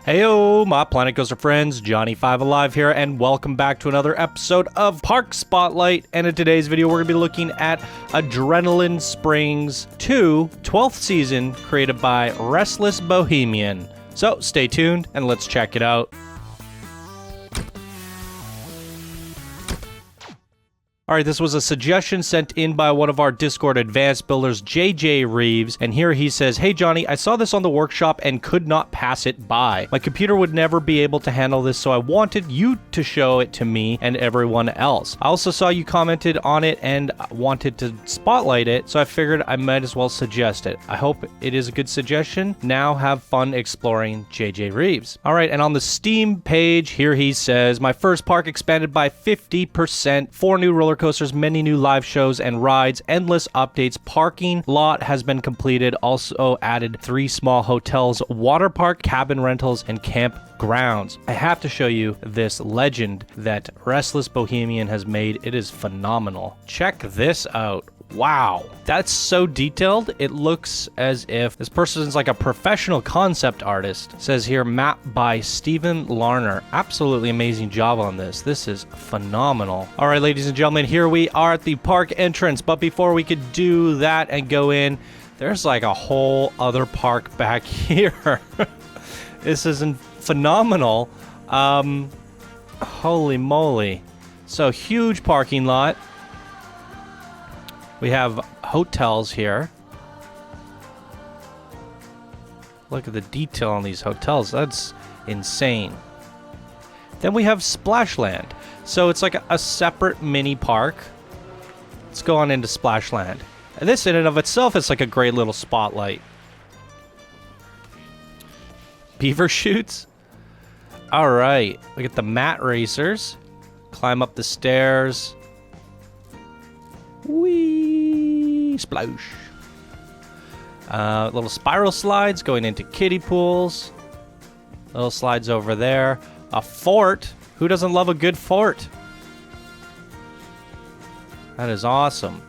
Heyo, my Planet Coaster friends, Johnny5 Alive here, and welcome back to another episode of Park Spotlight. And in today's video, we're going to be looking at Adrenaline Springs 2, 12th season, created by Restless Bohemian. So stay tuned and let's check it out. Alright, this was a suggestion sent in by one of our Discord advanced builders, JJ Reeves, and here he says, "Hey Johnny, I saw this on the workshop and could not pass it by. My computer would never be able to handle this, so I wanted you to show it to me and everyone else. I also saw you commented on it and wanted to spotlight it, so I figured I might as well suggest it. I hope it is a good suggestion. Now have fun exploring JJ Reeves." Alright, and on the Steam page, here he says, "My first park expanded by 50%, 4 new roller coasters, many new live shows and rides, endless updates, parking lot has been completed, also added 3 small hotels, water park, cabin rentals, and campgrounds." I have to show you this legend that Restless Bohemian has made. It is phenomenal. Check this out. Wow, that's so detailed. It looks as if this person's like a professional concept artist. It says here, map by Stephen Larner. Absolutely amazing job on this. This is phenomenal. All right, ladies and gentlemen, here we are at the park entrance. But before we could do that and go in, there's like a whole other park back here. This is phenomenal. Holy moly. So huge parking lot. We have hotels here. Look at the detail on these hotels. That's insane. Then we have Splashland. So it's like a separate mini park. Let's go on into Splashland. And this in and of itself is like a great little spotlight. Beaver chutes. All right. We get the mat racers. Climb up the stairs. Whee! Sploosh. Little spiral slides going into kiddie pools. Little slides over there. A fort. Who doesn't love a good fort? That is awesome.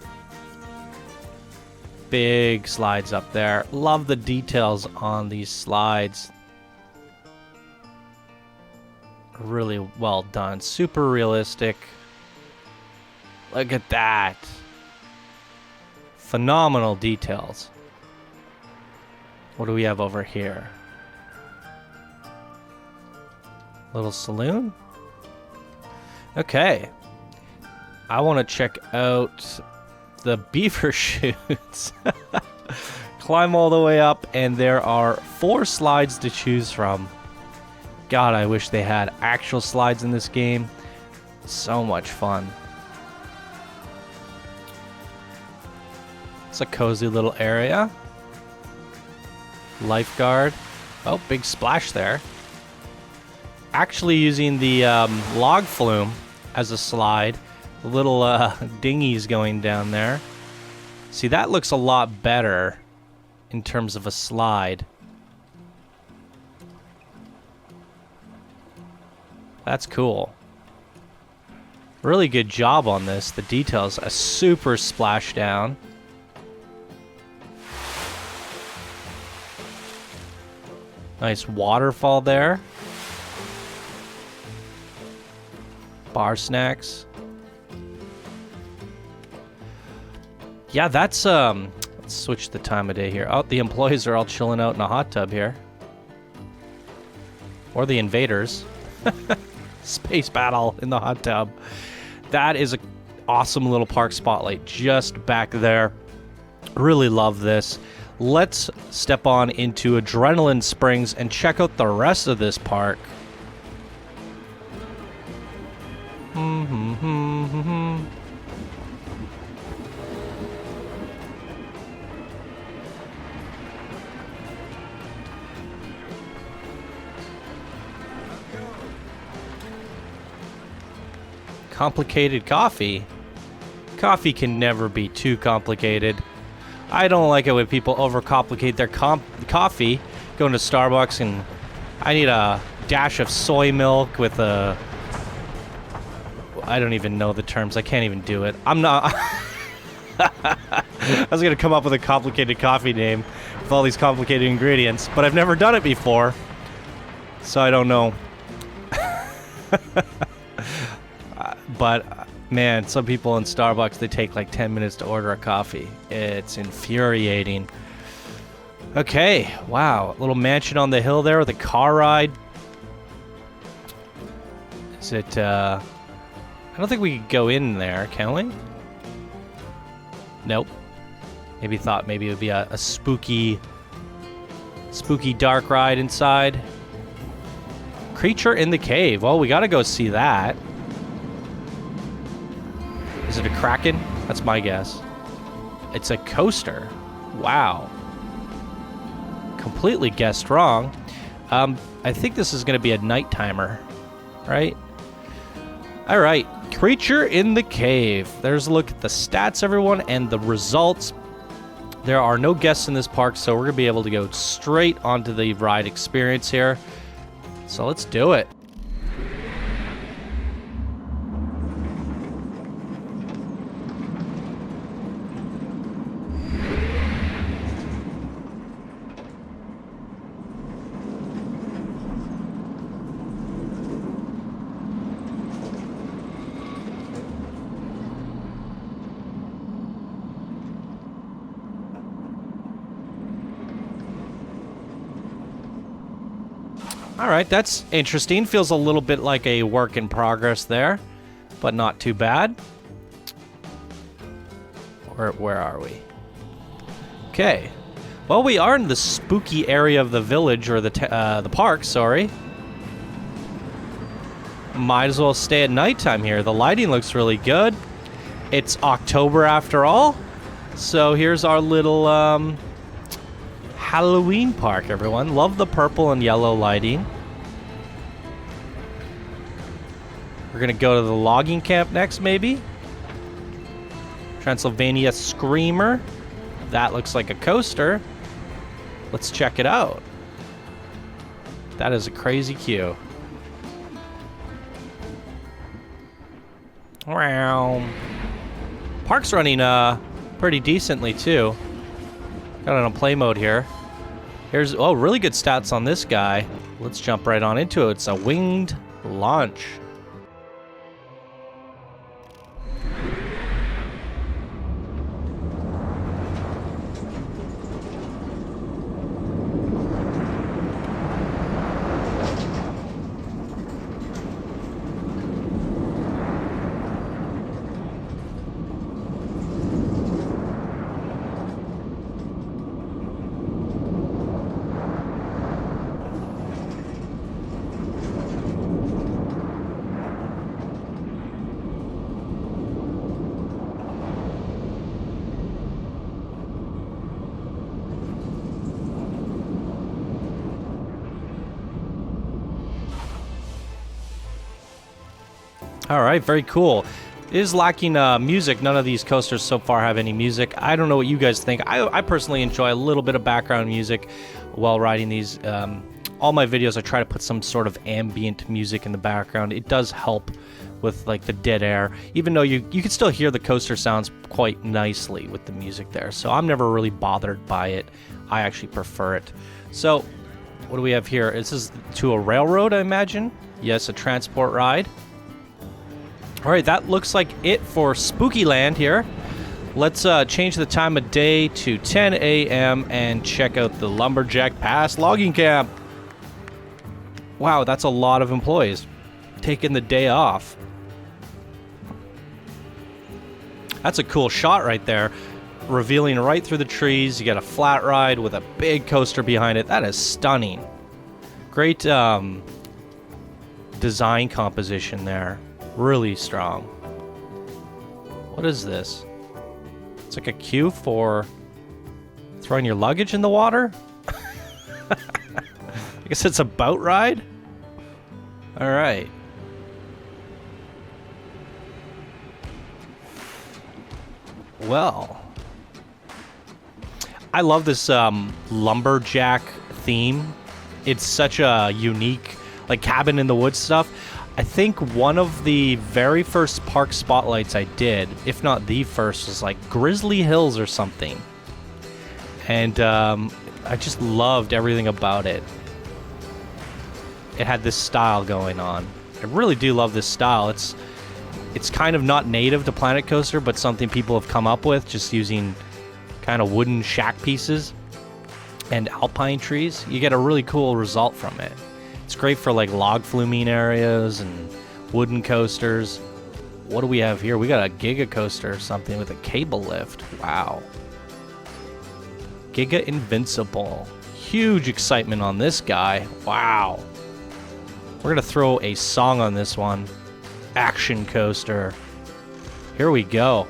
Big slides up there. Love the details on these slides. Really well done. Super realistic. Look at that. Phenomenal details. What do we have over here? Little saloon? Okay. I want to check out the beaver chutes. Climb all the way up, and there are 4 slides to choose from. God, I wish they had actual slides in this game. So much fun. It's a cozy little area. Lifeguard. Oh, big splash there. Actually using the log flume as a slide. The little dinghies going down there. See, that looks a lot better in terms of a slide. That's cool. Really good job on this. The details. A super splashdown. Nice waterfall there. Bar snacks. Yeah, that's let's switch the time of day here. Oh, the employees are all chilling out in a hot tub here. Or the invaders. Space battle in the hot tub. That is an awesome little park spotlight just back there. Really love this. Let's step on into Adrenaline Springs and check out the rest of this park. Complicated coffee? Coffee can never be too complicated. I don't like it when people overcomplicate their coffee. Going to Starbucks and I need a dash of soy milk with a... I don't even know the terms. I can't even do it. I'm not... I was going to come up with a complicated coffee name with all these complicated ingredients, but I've never done it before. So I don't know. But man, some people in Starbucks, they take like 10 minutes to order a coffee. It's infuriating. Okay, wow. Little mansion on the hill there with a car ride. Is it, I don't think we could go in there, can we? Nope. Maybe thought maybe it would be a spooky dark ride inside. Creature in the cave. Well, we gotta go see that. Is it a kraken? That's my guess. It's a coaster. Wow. Completely guessed wrong. I think this is gonna be a night timer, right? All right, creature in the cave. There's a look at the stats, everyone, and the results. There are no guests in this park, so we're gonna be able to go straight onto the ride experience here. So let's do it. All right, that's interesting. Feels a little bit like a work in progress there, but not too bad. Where are we? Okay. Well, we are in the spooky area of the village, or the park, sorry. Might as well stay at nighttime here. The lighting looks really good. It's October after all. So here's our little Halloween park, everyone. Love the purple and yellow lighting. We're gonna go to the logging camp next, maybe. Transylvania Screamer. That looks like a coaster. Let's check it out. That is a crazy queue. Wow. Park's running pretty decently too. Got it on play mode here. Here's, oh, really good stats on this guy. Let's jump right on into it. It's a winged launch. All right, very cool. It is lacking music. None of these coasters so far have any music. I don't know what you guys think. I personally enjoy a little bit of background music while riding these. All my videos, I try to put some sort of ambient music in the background. It does help with like the dead air, even though you can still hear the coaster sounds quite nicely with the music there. So I'm never really bothered by it. I actually prefer it. So what do we have here? This is to a railroad, I imagine. Yes, a transport ride. All right, that looks like it for Spooky Land here. Let's change the time of day to 10 a.m. and check out the Lumberjack Pass logging camp. Wow, that's a lot of employees taking the day off. That's a cool shot right there, revealing right through the trees. You got a flat ride with a big coaster behind it. That is stunning. Great design composition there. Really strong. What is this? It's like a queue for throwing your luggage in the water? I guess it's a boat ride? Alright. Well, I love this Lumberjack theme. It's such a unique, like, cabin in the woods stuff. I think one of the very first park spotlights I did, if not the first, was like Grizzly Hills or something. And I just loved everything about it. it had this style going on. I really do love this style. It's kind of not native to Planet Coaster, but something people have come up with just using kind of wooden shack pieces and alpine trees. You get a really cool result from it. It's great for like log fluming areas and wooden coasters. What do we have here? We got a Giga coaster or something with a cable lift. Wow. Giga Invincible. Huge excitement on this guy. Wow. We're gonna throw a song on this one. Action coaster. Here we go.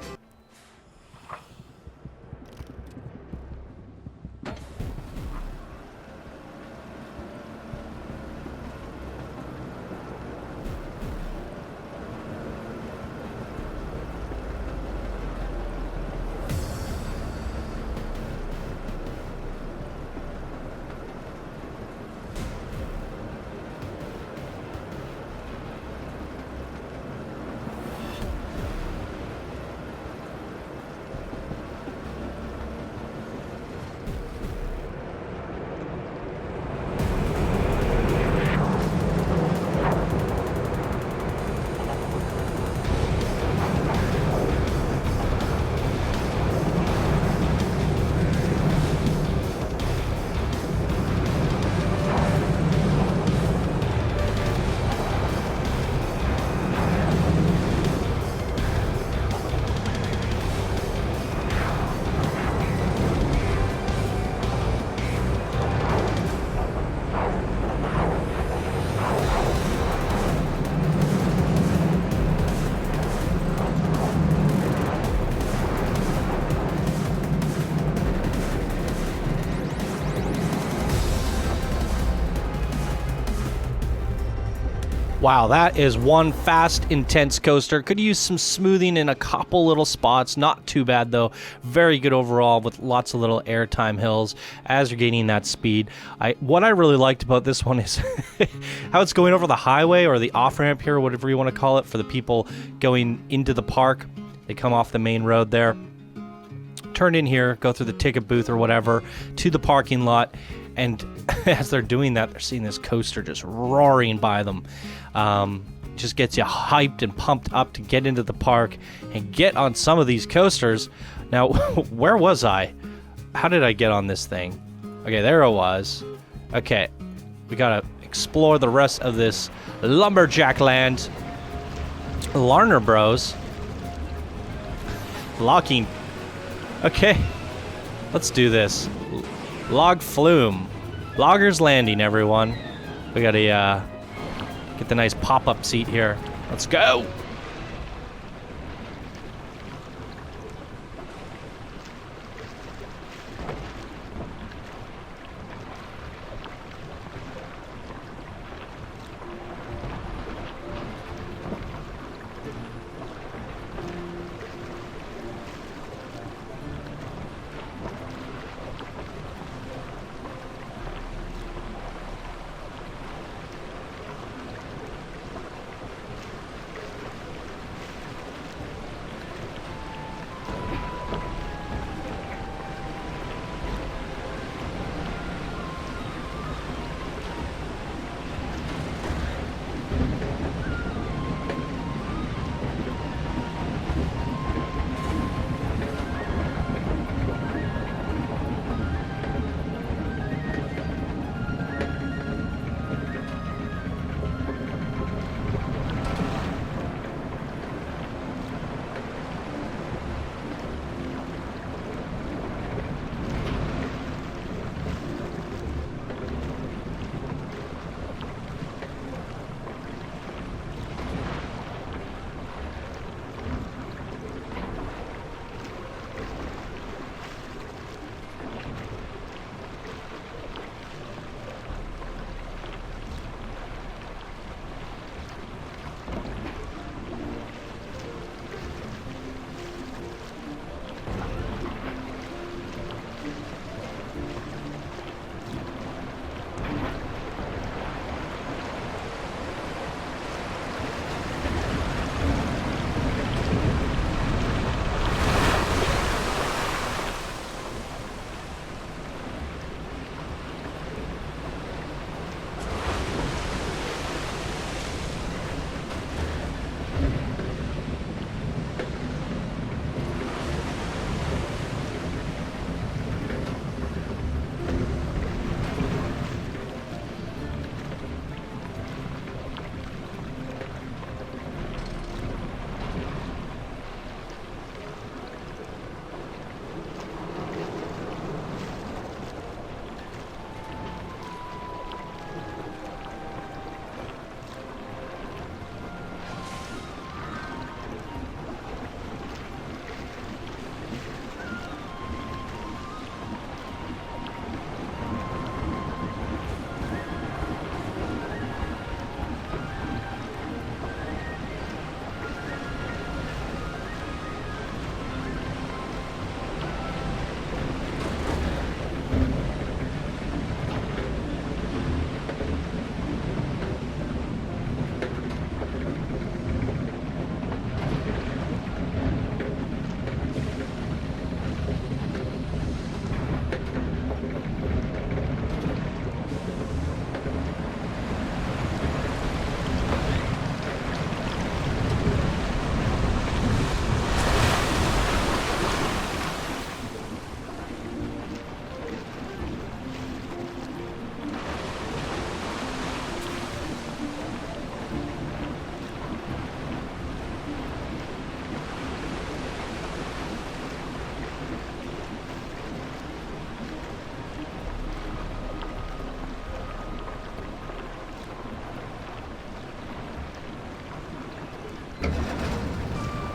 Wow, that is one fast, intense coaster. Could use some smoothing in a couple little spots. Not too bad, though. Very good overall with lots of little airtime hills as you're gaining that speed. What I really liked about this one is how it's going over the highway or the off-ramp here, whatever you want to call it, for the people going into the park. They come off the main road there, turn in here, go through the ticket booth or whatever, to the parking lot. And as they're doing that, they're seeing this coaster just roaring by them. Just gets you hyped and pumped up to get into the park and get on some of these coasters. Now, where was I? How did I get on this thing? Okay, there I was. Okay, we gotta explore the rest of this Lumberjack land. Larner Bros. Locking. Okay, let's do this. Log flume. Logger's Landing, everyone. We gotta get the nice pop-up seat here. Let's go!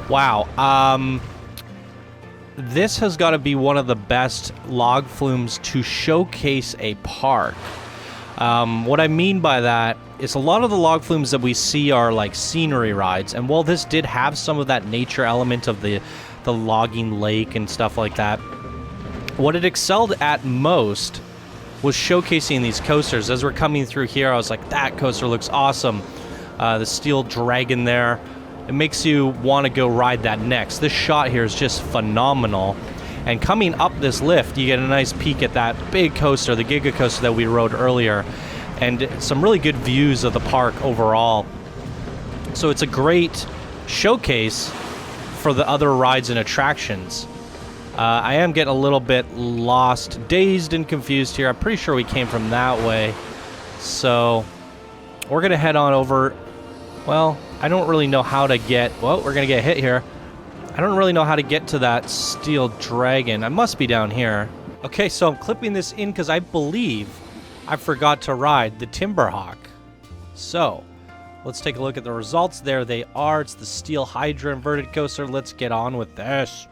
Wow. This has got to be one of the best log flumes to showcase a park. What I mean by that is a lot of the log flumes that we see are like scenery rides, and while this did have some of that nature element of the logging lake and stuff like that, what it excelled at most was showcasing these coasters. As we're coming through here, I was like, that coaster looks awesome. The steel dragon there. It makes you want to go ride that next. This shot here is just phenomenal. And coming up this lift, you get a nice peek at that big coaster, the Giga Coaster that we rode earlier, and some really good views of the park overall. So it's a great showcase for the other rides and attractions. I am getting a little bit lost, dazed, and confused here. I'm pretty sure we came from that way. So we're going to head on over. Well, I don't really know how to get... Well, we're going to get hit here. I don't really know how to get to that steel dragon. I must be down here. Okay, so I'm clipping this in because I believe I forgot to ride the Timberhawk. So, let's take a look at the results. There they are. It's the Steel Hydra inverted coaster. Let's get on with this.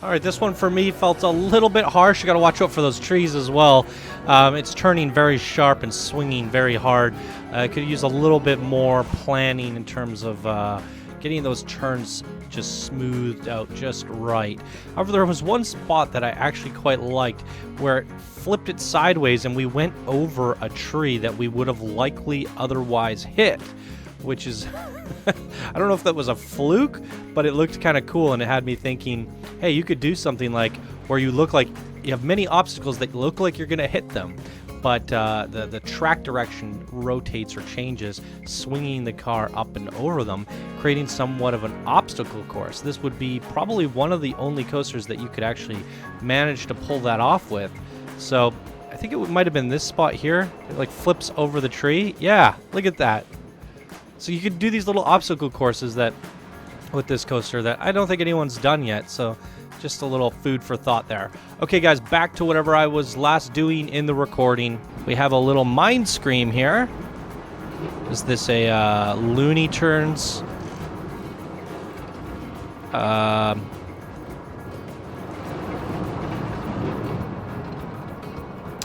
All right, this one for me felt a little bit harsh. You got to watch out for those trees as well. It's turning very sharp and swinging very hard. Could use a little bit more planning in terms of getting those turns just smoothed out just right. However, there was one spot that I actually quite liked where it flipped it sideways and we went over a tree that we would have likely otherwise hit, which is... I don't know if that was a fluke, but it looked kind of cool, and it had me thinking, hey, you could do something like where you look like you have many obstacles that look like you're going to hit them, but the track direction rotates or changes, swinging the car up and over them, creating somewhat of an obstacle course. This would be probably one of the only coasters that you could actually manage to pull that off with. So I think it might have been this spot here. It like flips over the tree. Yeah, look at that. So you could do these little obstacle courses that with this coaster that I don't think anyone's done yet. So just a little food for thought there. Okay, guys, back to whatever I was last doing in the recording. We have a little mind scream here. Is this a Looney Tunes?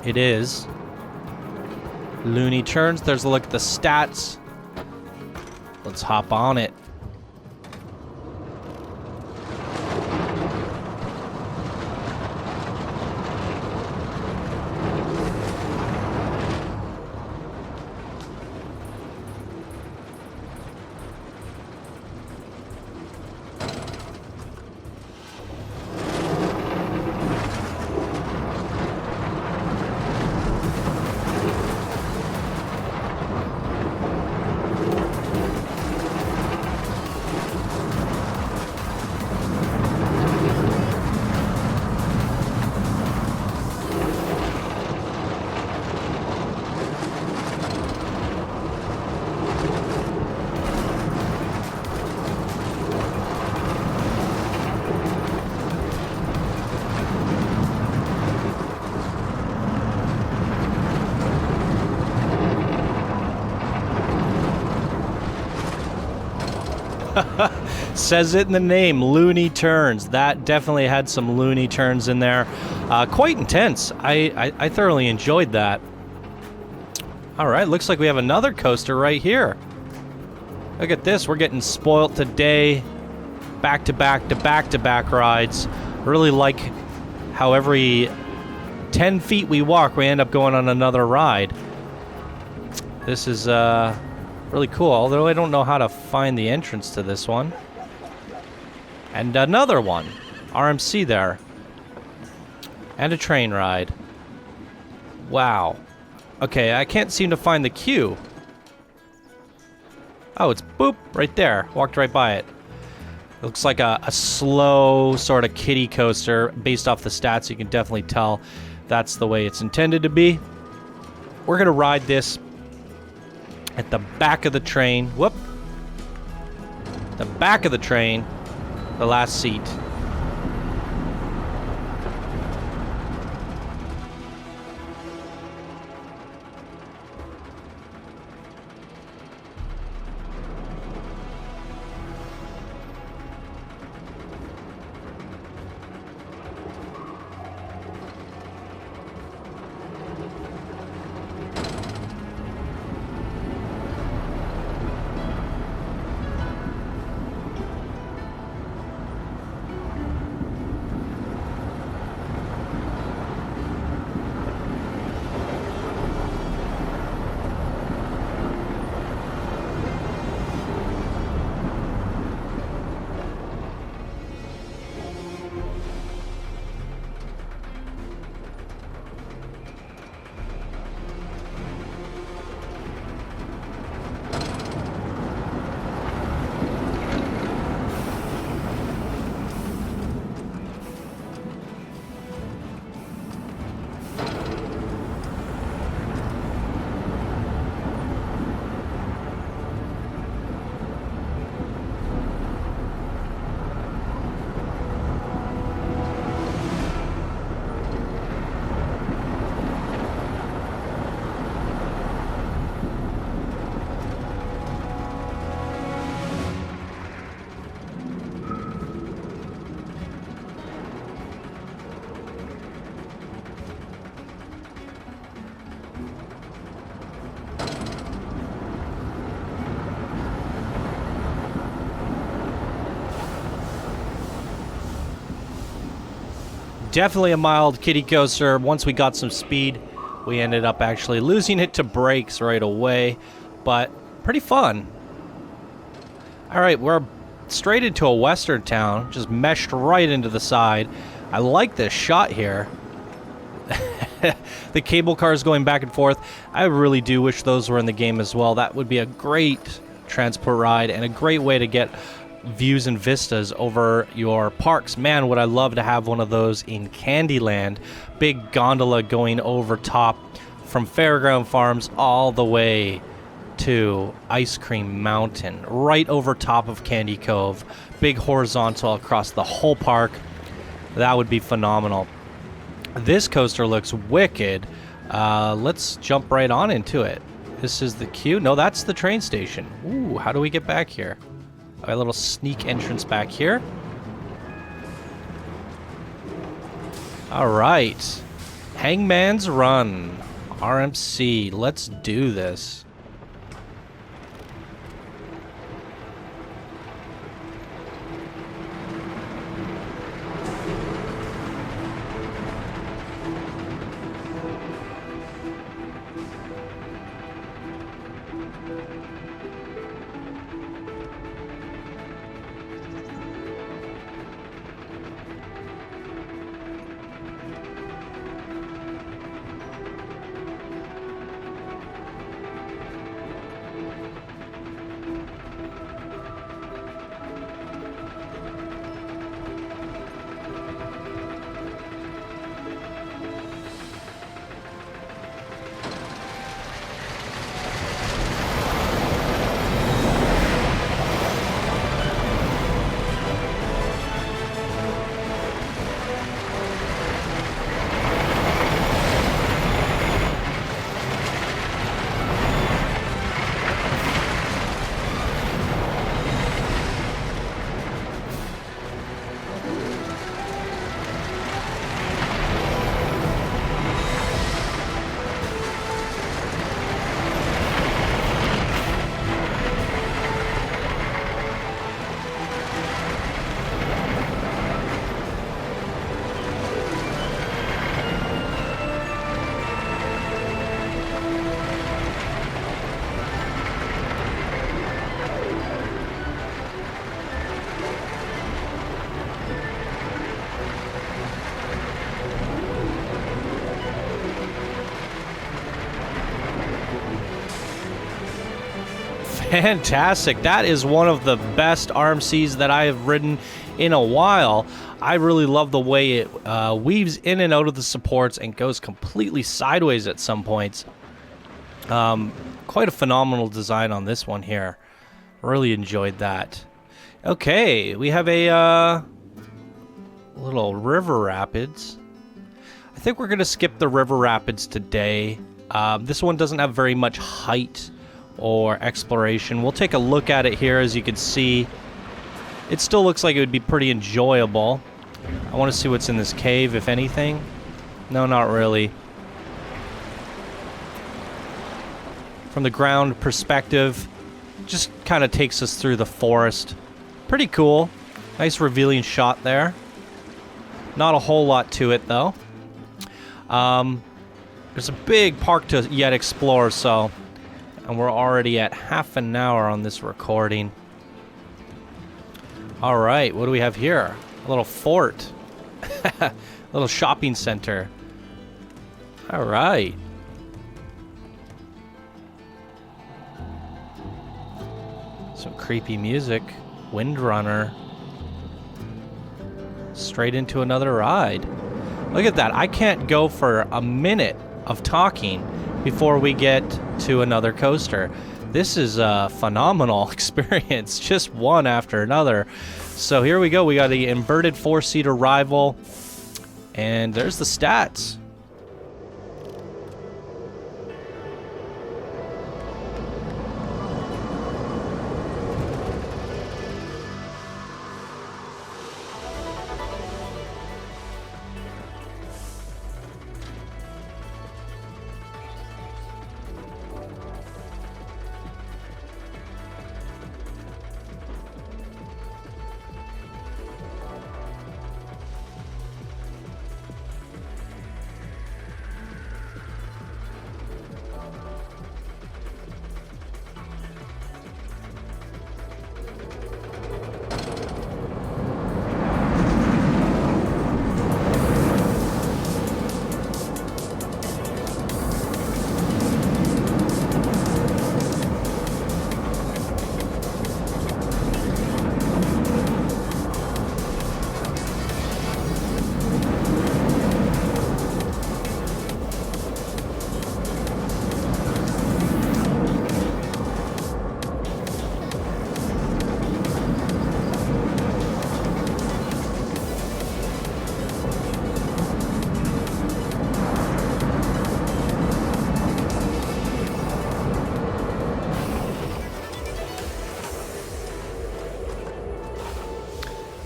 It is. Looney Tunes. There's a look at the stats. Let's hop on it. Says it in the name, Looney turns. That definitely had some Looney turns in there. Quite intense. I thoroughly enjoyed that. All right, looks like we have another coaster right here. Look at this. We're getting spoilt today. Back-to-back rides. Really like how every 10 feet we walk, we end up going on another ride. This is really cool, although I don't know how to find the entrance to this one. And another one. RMC there. And a train ride. Wow. Okay, I can't seem to find the queue. Oh, it's boop, right there. Walked right by it. Looks like a slow sort of kiddie coaster. Based off the stats, you can definitely tell that's the way it's intended to be. We're going to ride this at the back of the train. Whoop. The back of the train. The last seat. Definitely a mild kiddie coaster. Once we got some speed, we ended up actually losing it to brakes right away, but pretty fun. All right, we're straight into a western town, just meshed right into the side. I like this shot here. The cable cars going back and forth. I really do wish those were in the game as well. That would be a great transport ride and a great way to get views and vistas over your parks. Man, would I love to have one of those in Candyland. Big gondola going over top from Fairground Farms all the way to Ice Cream Mountain, right over top of Candy Cove. Big horizontal across the whole park. That would be phenomenal. This coaster looks wicked. Let's jump right on into it. This is the queue. No, that's the train station. Ooh, how do we get back here? A little sneak entrance back here. All right. Hangman's Run. RMC. Let's do this. Fantastic. That is one of the best RMCs that I have ridden in a while. I really love the way it weaves in and out of the supports and goes completely sideways at some points. Quite a phenomenal design on this one here. Really enjoyed that. Okay, we have a little river rapids. I think we're going to skip the river rapids today. This one doesn't have very much height or exploration. We'll take a look at it here. As you can see, it still looks like it would be pretty enjoyable. I want to see what's in this cave, if anything. No, not really. From the ground perspective, just kind of takes us through the forest. Pretty cool. Nice revealing shot there. Not a whole lot to it, though. There's a big park to yet explore, so... And we're already at half an hour on this recording. Alright, what do we have here? A little fort. A little shopping center. Alright. Some creepy music. Windrunner. Straight into another ride. Look at that. I can't go for a minute of talking before we get to another coaster. This is a phenomenal experience, just one after another. So here we go. We got the inverted four-seater rival, and there's the stats.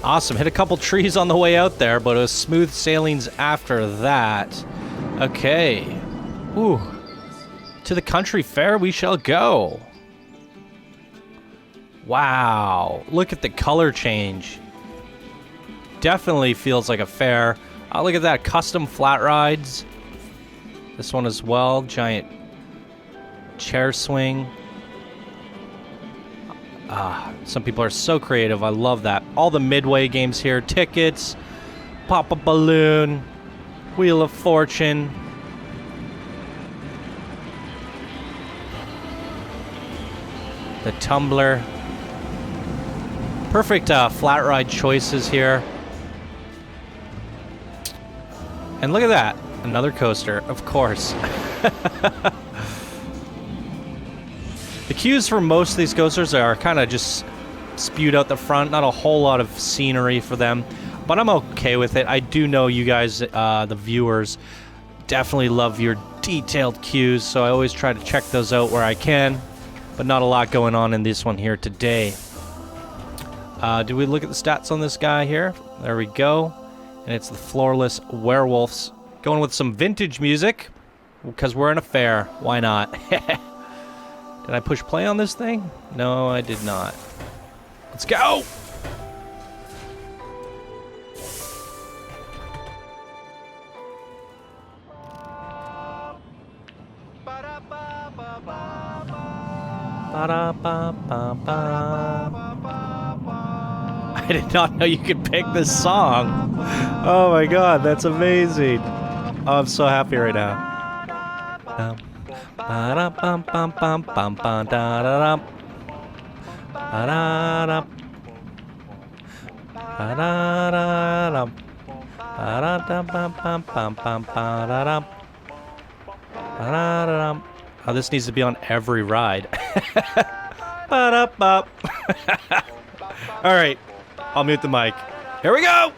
Awesome. Hit a couple trees on the way out there, but it was smooth sailings after that. Okay. Ooh. To the country fair we shall go. Wow. Look at the color change. Definitely feels like a fair. Look at that. Custom flat rides. This one as well. Giant chair swing. Some people are so creative. I love that. All the Midway games here. Tickets, Pop a Balloon, Wheel of Fortune. The Tumbler. Perfect flat ride choices here. And look at that. Another coaster, of course. The queues for most of these coasters are kind of just spewed out the front. Not a whole lot of scenery for them, but I'm okay with it. I do know you guys, the viewers, definitely love your detailed queues, so I always try to check those out where I can, but not a lot going on in this one here today. Do we look at the stats on this guy here? There we go. And it's the Floorless Werewolves. Going with some vintage music, because we're in a fair. Why not? Did I push play on this thing? No, I did not. Let's go! I did not know you could pick this song. Oh my god, that's amazing. Oh, I'm so happy right now. Ba-da-da. Ba-da-da-da. Ba-da-da-bum-bum-bum-bum-ba-da-dum. Ba-da-da-dum. Oh, this needs to be on every ride. Ba-da-bum. All right, I'll mute the mic. Here we go.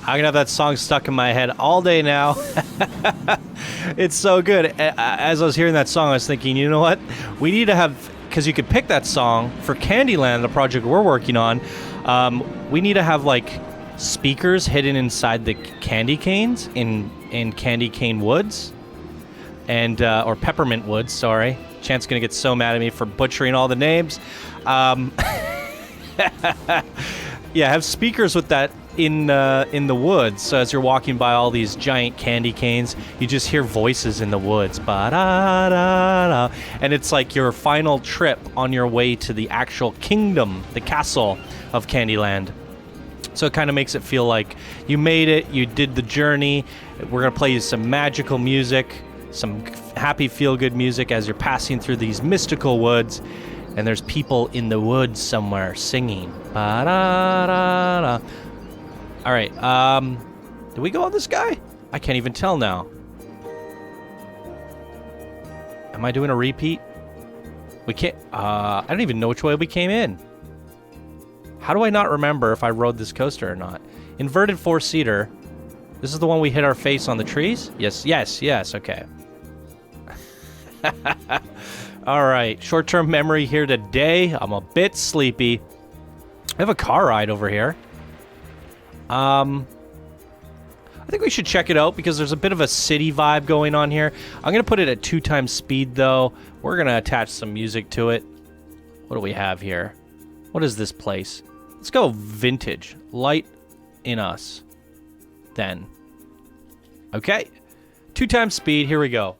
I'm gonna have that song stuck in my head all day now. It's so good. As I was hearing that song, I was thinking, you know what? We need to have, because you could pick that song for Candyland, the project we're working on. We need to have like speakers hidden inside the candy canes in Candy Cane Woods, and or Peppermint Woods. Sorry, Chant's gonna get so mad at me for butchering all the names. Yeah, have speakers with that in the woods. So as you're walking by all these giant candy canes, you just hear voices in the woods. Ba-da-da-da. And it's like your final trip on your way to the actual kingdom, the castle of Candyland. So it kind of makes it feel like you made it, you did the journey. We're going to play you some magical music, some happy feel-good music as you're passing through these mystical woods. And there's people in the woods somewhere singing. Ba-da-da-da. All right, did we go on this guy? I can't even tell now. Am I doing a repeat? We can't, I don't even know which way we came in. How do I not remember if I rode this coaster or not? Inverted four-seater. This is the one we hit our face on the trees? Yes, okay. All right, short-term memory here today. I'm a bit sleepy. I have a car ride over here. I think we should check it out because there's a bit of a city vibe going on here. I'm going to put it at 2x speed, though. We're going to attach some music to it. What do we have here? What is this place? Let's go vintage. Light in us. Then. Okay. 2x speed. Here we go.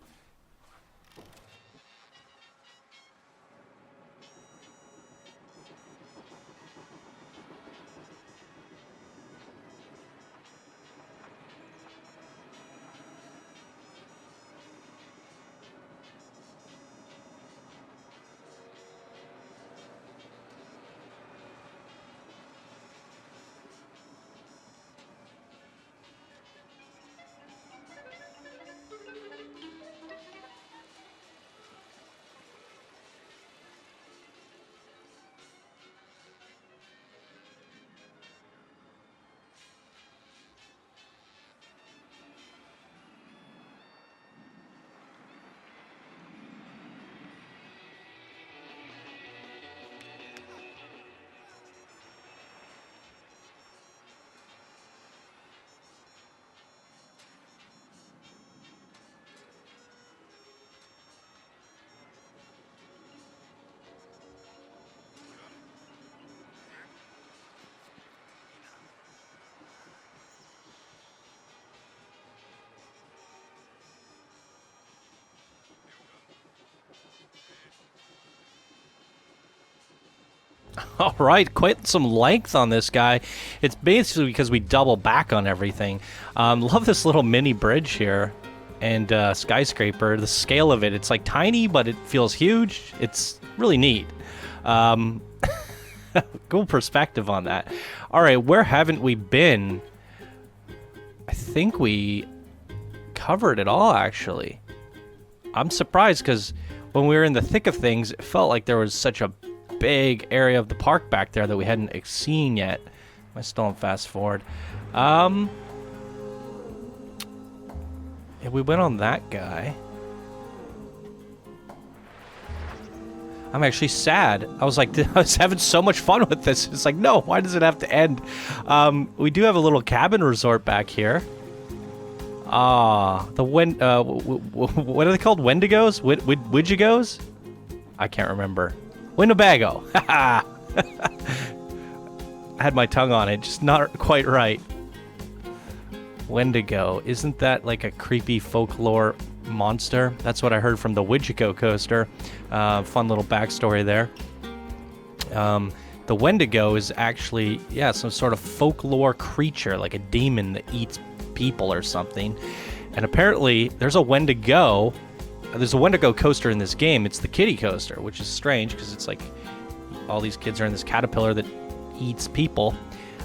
All right, quite some length on this guy. It's basically because we double back on everything. Love this little mini bridge here and skyscraper. The scale of it, it's like tiny, but it feels huge. It's really neat. Cool perspective on that. All right, where haven't we been? I think we covered it all, actually. I'm surprised because when we were in the thick of things, it felt like there was such a big area of the park back there that we hadn't seen yet. Am I still on fast forward? Yeah, we went on that guy. I'm actually sad. I was like, I was having so much fun with this. It's like, no, why does it have to end? We do have a little cabin resort back here. What are they called? Wendigos? Widgigos? I can't remember. Winnebago. I had my tongue on it, just not quite right. Wendigo. Isn't that like a creepy folklore monster? That's what I heard from the Widgiko coaster. Fun little backstory there. The Wendigo is actually, yeah, some sort of folklore creature, like a demon that eats people or something. And apparently there's a Wendigo coaster in this game. It's the kiddie coaster, which is strange because it's like all these kids are in this caterpillar that eats people.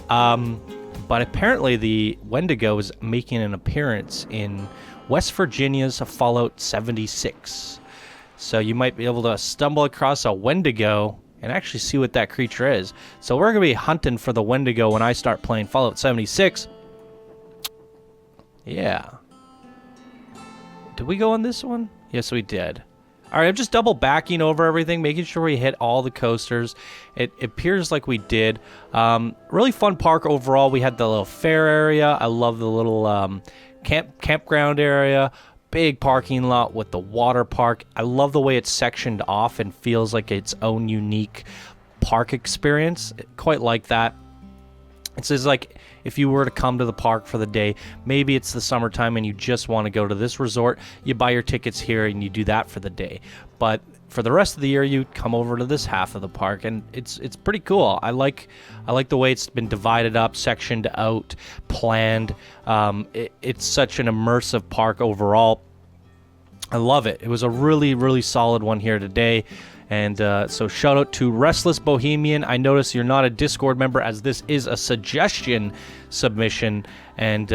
But apparently the Wendigo is making an appearance in West Virginia's Fallout 76. So you might be able to stumble across a Wendigo and actually see what that creature is. So we're going to be hunting for the Wendigo when I start playing Fallout 76. Yeah. Did we go on this one? Yes, we did. All right, I'm just double backing over everything, making sure we hit all the coasters. It appears like we did. Really fun park overall. We had the little fair area. I love the little campground area. Big parking lot with the water park. I love the way it's sectioned off and feels like its own unique park experience. Quite like that. It's just like if you were to come to the park for the day, maybe it's the summertime and you just want to go to this resort, you buy your tickets here and you do that for the day. But for the rest of the year, you come over to this half of the park, and it's pretty cool. I like the way it's been divided up, sectioned out, planned. It's such an immersive park overall. I love it. It was a really, really solid one here today. And so shout out to Restless Bohemian. I notice you're not a Discord member, as this is a suggestion submission, and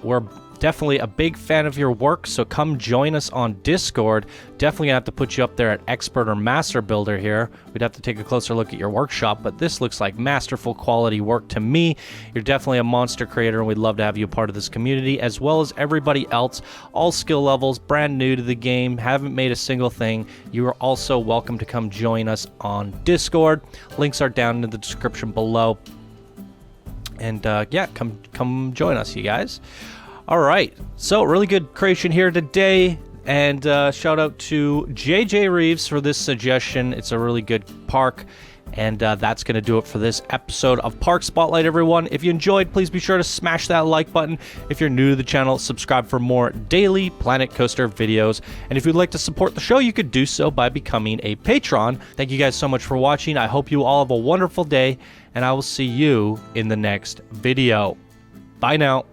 we're definitely a big fan of your work, so come join us on Discord. Definitely gonna have to put you up there at expert or master builder here. We'd have to take a closer look at your workshop, but this looks like masterful quality work to me. You're definitely a monster creator, and we'd love to have you a part of this community, as well as everybody else. All skill levels, brand new to the game, haven't made a single thing. You are also welcome to come join us on Discord. Links are down in the description below. And yeah, come join us, you guys. All right, so really good creation here today, and shout out to JJ Reeves for this suggestion. It's a really good park, and that's going to do it for this episode of Park Spotlight, everyone. If you enjoyed, please be sure to smash that like button. If you're new to the channel, subscribe for more daily Planet Coaster videos, and if you'd like to support the show, you could do so by becoming a patron. Thank you guys so much for watching. I hope you all have a wonderful day, and I will see you in the next video. Bye now.